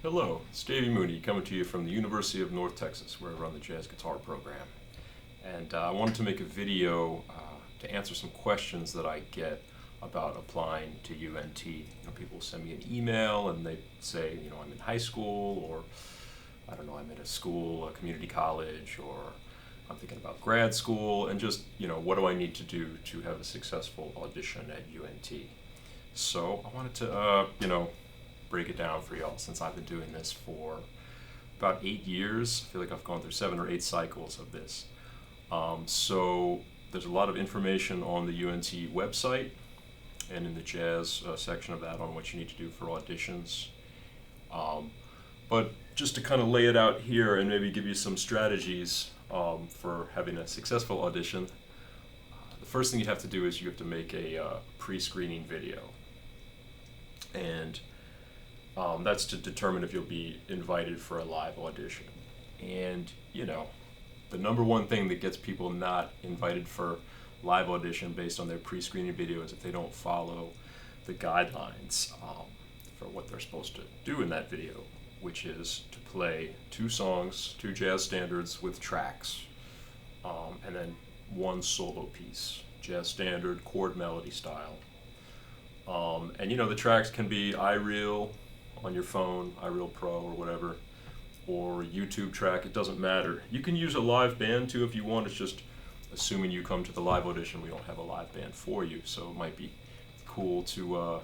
Hello, it's Davy Mooney coming to you from the University of North Texas, where I run the jazz guitar program. And I wanted to make a video to answer some questions that I get about applying to UNT. People send me an email and they say, I'm in high school, or I don't know, I'm in a school, a community college, or I'm thinking about grad school, and just, what do I need to do to have a successful audition at UNT? So I wanted to, break it down for y'all, since I've been doing this for about 8 years. I feel like I've gone through 7 or 8 cycles of this. So there's a lot of information on the UNT website and in the jazz section of that on what you need to do for auditions. But just to kind of lay it out here and maybe give you some strategies for having a successful audition, the first thing you have to do is you have to make a pre-screening video. And that's to determine if you'll be invited for a live audition. And, the number one thing that gets people not invited for live audition based on their pre-screening video is if they don't follow the guidelines for what they're supposed to do in that video, which is to play 2 songs, 2 jazz standards with tracks, and then 1 solo piece, jazz standard, chord melody style. And the tracks can be iReal on your phone, iReal Pro or whatever, or YouTube track, it doesn't matter. You can use a live band too if you want. It's just assuming you come to the live audition, we don't have a live band for you, so it might be cool to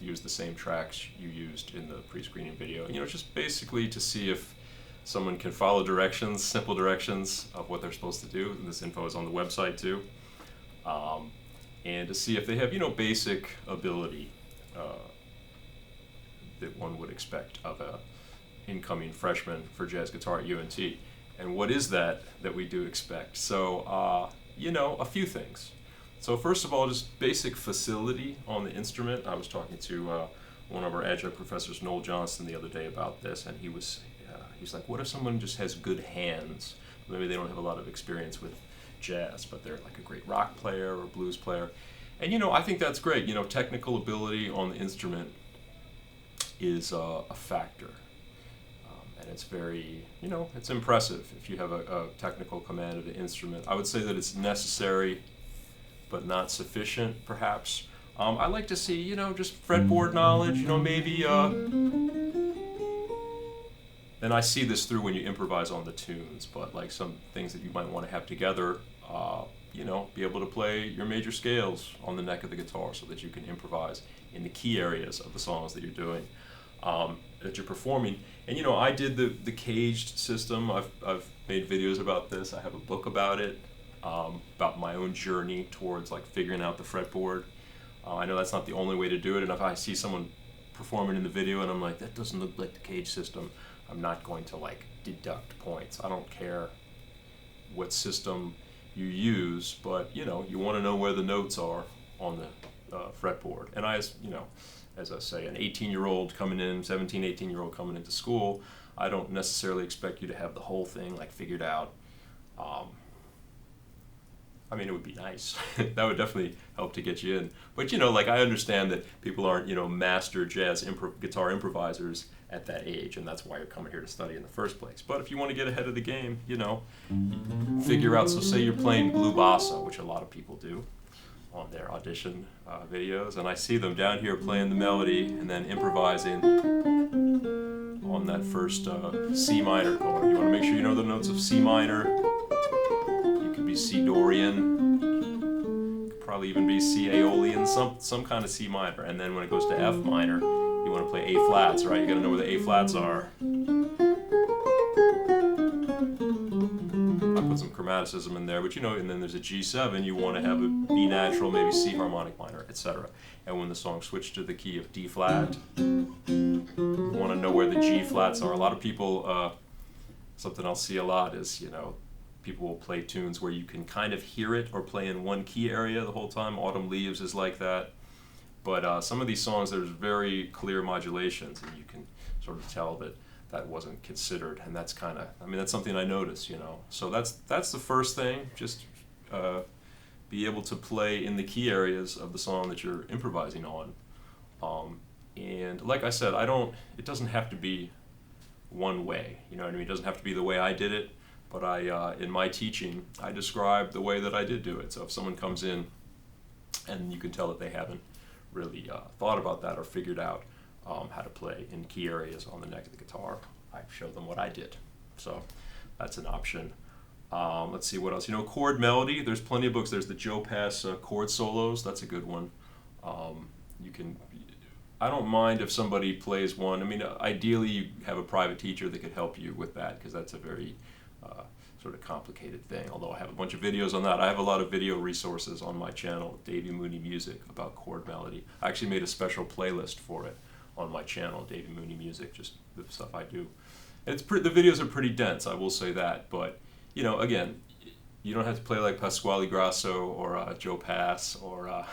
use the same tracks you used in the pre-screening video. Just basically to see if someone can follow directions, simple directions of what they're supposed to do, and this info is on the website too. And to see if they have, basic ability that one would expect of a incoming freshman for jazz guitar at UNT. And what is that we do expect? So, a few things. So first of all, just basic facility on the instrument. I was talking to one of our adjunct professors, Noel Johnson, the other day about this, and he's like, what if someone just has good hands? Maybe they don't have a lot of experience with jazz, but they're like a great rock player or blues player. And I think that's great. Technical ability on the instrument is a factor. And it's very, it's impressive if you have a technical command of the instrument. I would say that it's necessary, but not sufficient, perhaps. I like to see, just fretboard knowledge, maybe, and I see this through when you improvise on the tunes, but like some things that you might want to have together, be able to play your major scales on the neck of the guitar so that you can improvise in the key areas of the songs that you're doing, that you're performing. And I did the caged system. I've made videos about this. I have a book about it, about my own journey towards like figuring out the fretboard. I know that's not the only way to do it, and if I see someone performing in the video and I'm like, that doesn't look like the cage system, I'm not going to like deduct points. I don't care what system you use, but you want to know where the notes are on the fretboard. And as I say, an 18-year-old coming in, 17, 18-year-old coming into school, I don't necessarily expect you to have the whole thing like figured out. It would be nice. That would definitely help to get you in. But I understand that people aren't, master jazz guitar improvisers at that age, and that's why you're coming here to study in the first place. But if you want to get ahead of the game, figure out, so say you're playing blue bossa, which a lot of people do on their audition videos, and I see them down here playing the melody and then improvising on that first C minor chord. You want to make sure you know the notes of C minor. You could be C Dorian, could probably even be C Aeolian, some kind of C minor. And then when it goes to F minor, you want to play A flats, right? You got to know where the A flats are. I put some chromaticism in there, but and then there's a G7, you want to have a B natural, maybe C harmonic minor, etc. And when the song switched to the key of D flat, you want to know where the G flats are. A lot of people, something I'll see a lot is, people will play tunes where you can kind of hear it or play in one key area the whole time. Autumn Leaves is like that. But some of these songs, there's very clear modulations, and you can sort of tell that wasn't considered, and that's kind of, that's something I notice, So that's the first thing, just be able to play in the key areas of the song that you're improvising on. And like I said, it doesn't have to be one way. You know what I mean? It doesn't have to be the way I did it, but in my teaching, I describe the way that I did do it. So if someone comes in and you can tell that they haven't really thought about that or figured out how to play in key areas on the neck of the guitar, I show them what I did. So that's an option. Let's see what else. You know, Chord Melody, there's plenty of books. There's the Joe Pass chord solos. That's a good one. You can, I don't mind if somebody plays one. I mean, ideally you have a private teacher that could help you with that, because that's a very sort of complicated thing, although I have a bunch of videos on that. I have a lot of video resources on my channel, Davy Mooney Music, about chord melody. I actually made a special playlist for it on my channel, Davy Mooney Music, just the stuff I do. And the videos are pretty dense, I will say that, but you know, again, you don't have to play like Pasquale Grasso or Joe Pass or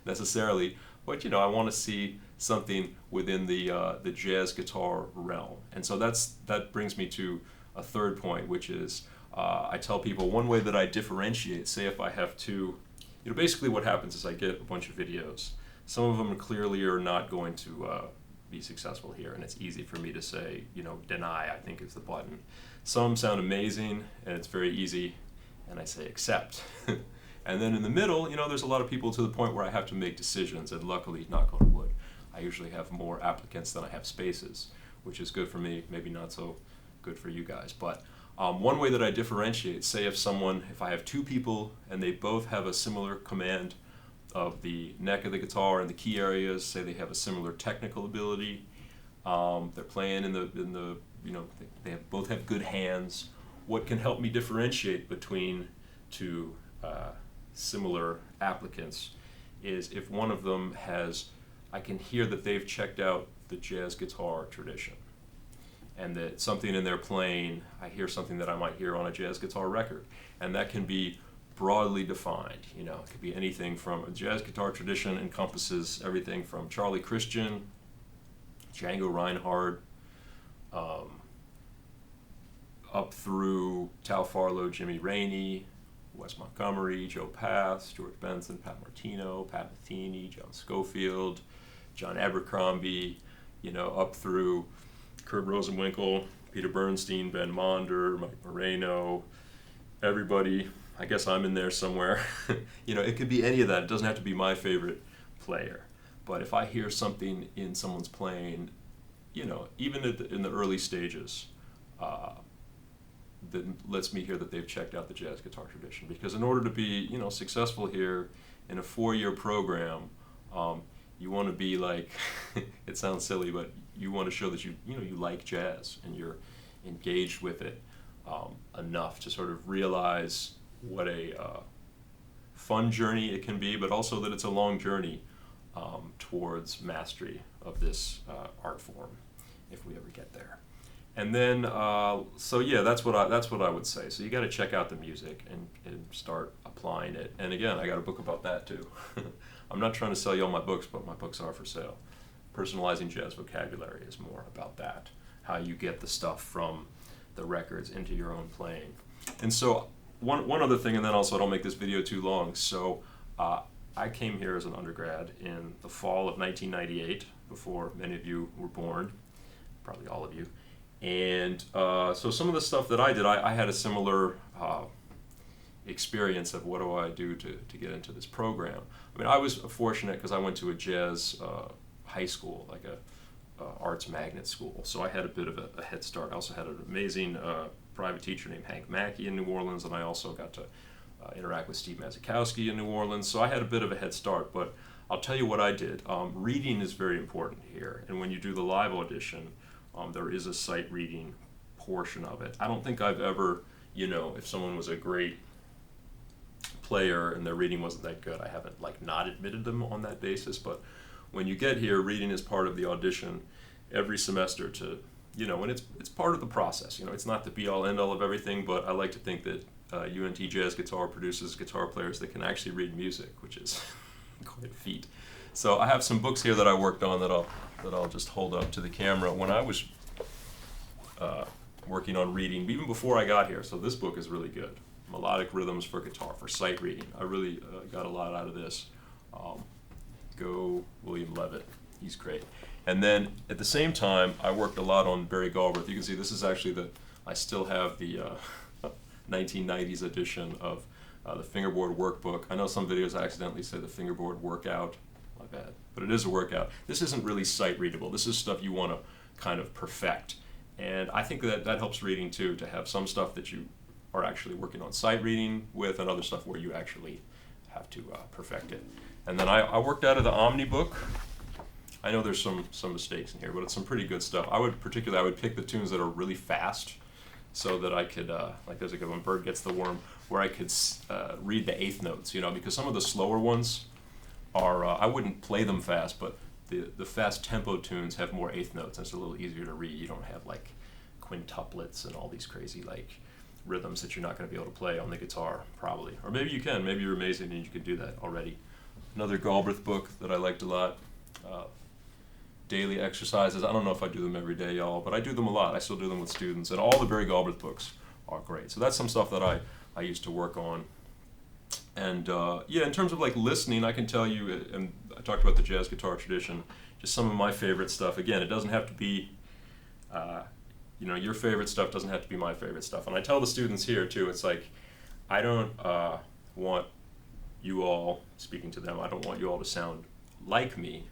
necessarily, but you know, I want to see something within the jazz guitar realm. And so that brings me to a third point, which is I tell people one way that I differentiate, say if I have two, you know, basically what happens is I get a bunch of videos. Some of them clearly are not going to be successful here, and it's easy for me to say, you know, deny, I think is the button. Some sound amazing, and it's very easy, and I say accept. And then in the middle, you know, there's a lot of people to the point where I have to make decisions, and luckily, knock on wood, I usually have more applicants than I have spaces, which is good for me, maybe not so good for you guys. But one way that I differentiate, say if I have two people and they both have a similar command of the neck of the guitar and the key areas, say they have a similar technical ability, they're playing in the you know, they both have good hands. What can help me differentiate between two similar applicants is if one of them I can hear that they've checked out the jazz guitar tradition, and that something in their playing, I hear something that I might hear on a jazz guitar record, and that can be broadly defined. You know, it could be anything from a jazz guitar tradition encompasses everything from Charlie Christian, Django Reinhardt, up through Tal Farlow, Jimmy Rainey, Wes Montgomery, Joe Pass, George Benson, Pat Martino, Pat Metheny, John Schofield, John Abercrombie, you know, up through Kurt Rosenwinkel, Peter Bernstein, Ben Monder, Mike Moreno, everybody. I guess I'm in there somewhere. You know, it could be any of that. It doesn't have to be my favorite player. But if I hear something in someone's playing, you know, even in the early stages, that lets me hear that they've checked out the jazz guitar tradition. Because in order to be, you know, successful here in a 4-year program, you want to be like, it sounds silly, but you want to show that you like jazz and you're engaged with it enough to sort of realize what a fun journey it can be, but also that it's a long journey towards mastery of this art form, if we ever get there. And then, so yeah, that's what I would say. So you got to check out the music and start applying it. And again, I got a book about that too. I'm not trying to sell you all my books, but my books are for sale. Personalizing Jazz Vocabulary is more about that, how you get the stuff from the records into your own playing. And so one other thing, and then also I don't make this video too long. So I came here as an undergrad in the fall of 1998, before many of you were born, probably all of you. And so some of the stuff that I did, I had a similar experience of what do I do to get into this program. I mean, I was fortunate because I went to a jazz high school, like a arts magnet school, so I had a bit of a head start. I also had an amazing private teacher named Hank Mackey in New Orleans, and I also got to interact with Steve Mazikowski in New Orleans, so I had a bit of a head start. But I'll tell you what I did. Reading is very important here, and when you do the live audition, there is a sight reading portion of it. I don't think I've ever, you know, if someone was a great player and their reading wasn't that good, I haven't like not admitted them on that basis. But when you get here, reading is part of the audition every semester to, you know, and it's part of the process. You know, it's not the be all end all of everything, but I like to think that UNT Jazz Guitar produces guitar players that can actually read music, which is quite a feat. So I have some books here that I worked on that I'll just hold up to the camera. When I was working on reading, even before I got here, so this book is really good. Melodic Rhythms for Guitar, for sight reading. I really got a lot out of this. Go William Levitt, he's great. And then at the same time, I worked a lot on Barry Galbraith. You can see this is actually I still have the 1990s edition of the fingerboard workbook. I know some videos I accidentally say the fingerboard workout. My bad. But it is a workout. This isn't really sight readable. This is stuff you want to kind of perfect. And I think that helps reading too, to have some stuff that you are actually working on sight reading with, and other stuff where you actually have to perfect it. And then I worked out of the Omni book. I know there's some mistakes in here, but it's some pretty good stuff. I would pick the tunes that are really fast, so that I could, like there's a good one, Bird Gets the Worm, where I could read the eighth notes, because some of the slower ones are, I wouldn't play them fast, but the fast tempo tunes have more eighth notes, and it's a little easier to read. You don't have like quintuplets and all these crazy like rhythms that you're not going to be able to play on the guitar, probably. Or maybe you can. Maybe you're amazing and you can do that already. Another Galbraith book that I liked a lot, Daily Exercises. I don't know if I do them every day, y'all, but I do them a lot. I still do them with students, and all the Barry Galbraith books are great. So that's some stuff that I used to work on. And yeah, in terms of like listening, I can tell you, and I talked about the jazz guitar tradition, just some of my favorite stuff. Again, it doesn't have to be, your favorite stuff doesn't have to be my favorite stuff. And I tell the students here too, it's like, I don't want you all, speaking to them, I don't want you all to sound like me.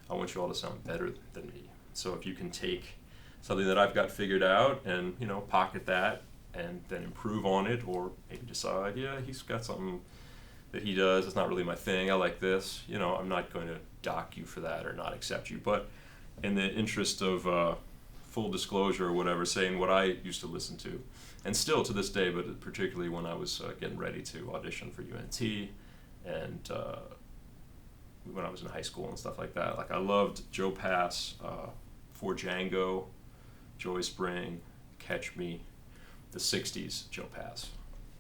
I want you all to sound better than me. So if you can take something that I've got figured out and, pocket that and then improve on it, or maybe decide, yeah, he's got something that he does, it's not really my thing, I like this, I'm not going to dock you for that or not accept you. But in the interest of full disclosure or whatever, saying what I used to listen to, and still to this day, but particularly when I was getting ready to audition for UNT, and when I was in high school and stuff like that. Like I loved Joe Pass, For Django, Joy Spring, Catch Me, the 60s Joe Pass.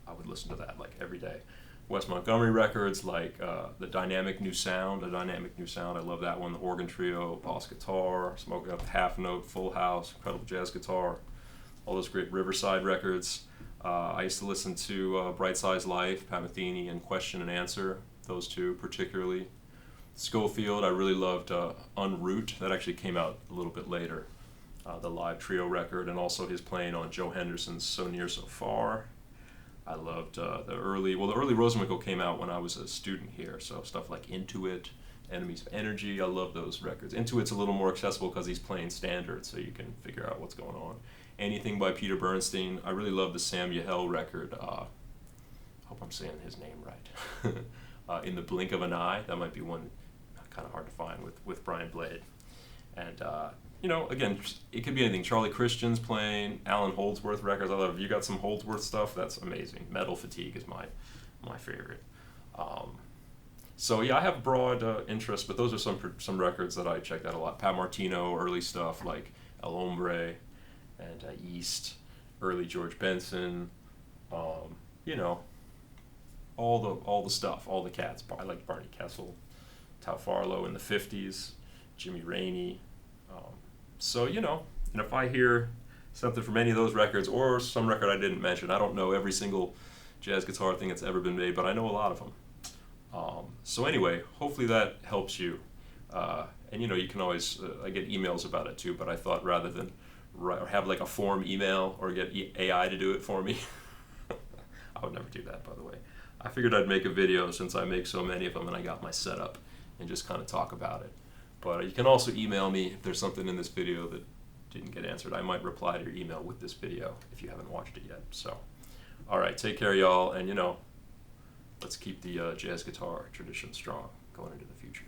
I would listen to that like every day. Wes Montgomery records like the Dynamic New Sound, I love that one. The Organ Trio, Boss Guitar, Smoking Up the Half Note, Full House, Incredible Jazz Guitar, all those great Riverside records. I used to listen to Bright Size Life, Pat Metheny, and Question and Answer, those two particularly. Schofield, I really loved En Route, that actually came out a little bit later, the live trio record, and also his playing on Joe Henderson's So Near So Far. I loved the early Rosenwinkel came out when I was a student here, so stuff like Intuit, Enemies of Energy, I love those records. Intuit's a little more accessible because he's playing standard, so you can figure out what's going on. Anything by Peter Bernstein, I really love the Sam Yahel record, I hope I'm saying his name right, In the Blink of an Eye, that might be one kind of hard to find with Brian Blade. And again, it could be anything. Charlie Christian's playing, Alan Holdsworth records. I love, if you got some Holdsworth stuff, that's amazing. Metal Fatigue is my favorite. So yeah, I have broad interest, but those are some records that I checked out a lot. Pat Martino, early stuff like El Hombre and East, early George Benson, all the stuff, all the cats. I like Barney Kessel, Tal Farlow in the 50s, Jimmy Rainey. So, and if I hear something from any of those records or some record I didn't mention, I don't know every single jazz guitar thing that's ever been made, but I know a lot of them. So anyway, hopefully that helps you. And you can always, I get emails about it too, but I thought rather than have like a form email or get AI to do it for me, I would never do that, by the way. I figured I'd make a video since I make so many of them and I got my setup, and just kind of talk about it. But you can also email me if there's something in this video that didn't get answered. I might reply to your email with this video if you haven't watched it yet. So, all right, take care, y'all, and let's keep the jazz guitar tradition strong going into the future.